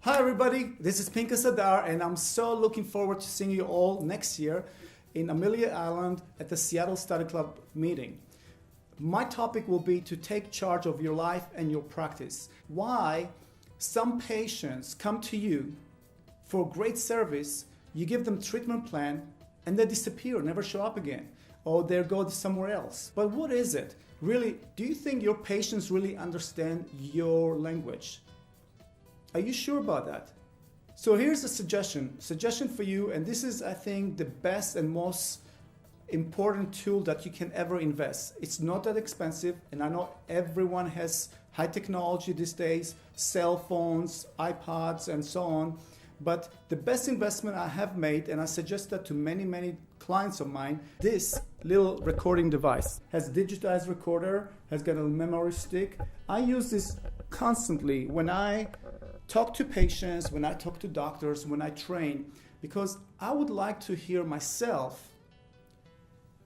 Hi everybody, this is Pinhas Adar and I'm so looking forward to seeing you all next year in Amelia Island at the Seattle Study Club meeting. My topic will be to take charge of your life and your practice. Why some patients come to you for great service, you give them treatment plan and they disappear, never show up again, or they go somewhere else. But what is it? Really, do you think your patients really understand your language? Are you sure about that? So here's a suggestion for you, and this is, I think, the best and most important tool that you can ever invest. It's not that expensive, and I know everyone has high technology these days, cell phones, iPods, and so on, but the best investment I have made, and I suggest that to many clients of mine, this little recording device has digitized recorder, has got a memory stick. I use this constantly when I talk to patients, when I talk to doctors, when I train, because I would like to hear myself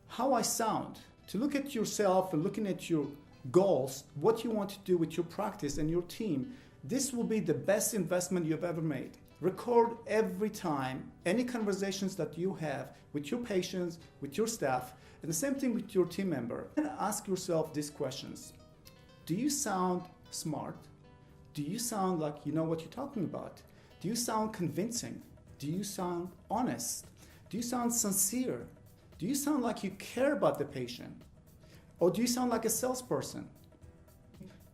how I sound, to look at yourself and looking at your goals, what you want to do with your practice and your team. This will be the best investment you've ever made. Record every time any conversations that you have with your patients, with your staff, and the same thing with your team member. And ask yourself these questions. Do you sound smart? Do you sound like you know what you're talking about? Do you sound convincing? Do you sound honest? Do you sound sincere? Do you sound like you care about the patient? Or do you sound like a salesperson?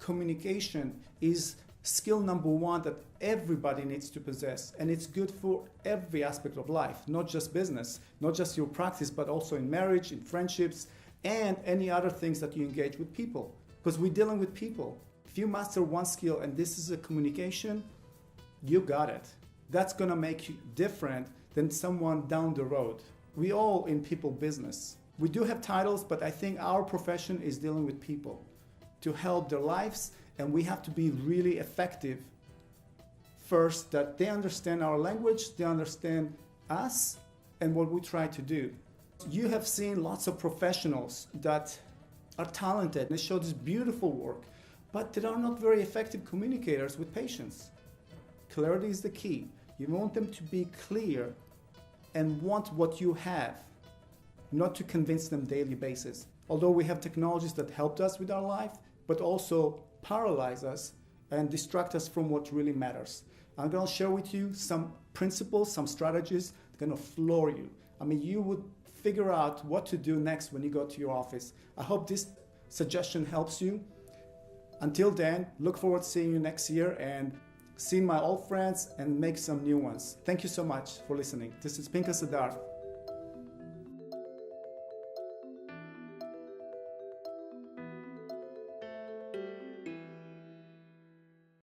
Communication is skill number one that everybody needs to possess, and it's good for every aspect of life, not just business, not just your practice, but also in marriage, in friendships, and any other things that you engage with people, because we're dealing with people. If you master one skill and this is a communication, you got it. That's gonna make you different than someone down the road. We all in people business. We do have titles, but I think our profession is dealing with people to help their lives, and we have to be really effective. First, that they understand our language, they understand us and what we try to do. You have seen lots of professionals that are talented. They show this beautiful work, but they are not very effective communicators with patients. Clarity is the key. You want them to be clear and want what you have, not to convince them daily basis. Although we have technologies that helped us with our life, but also paralyze us and distract us from what really matters. I'm gonna share with you some principles, some strategies that are gonna floor you. I mean, you would figure out what to do next when you go to your office. I hope this suggestion helps you. Until then, look forward to seeing you next year and see my old friends and make some new ones. Thank you so much for listening. This is Pinhas Adar.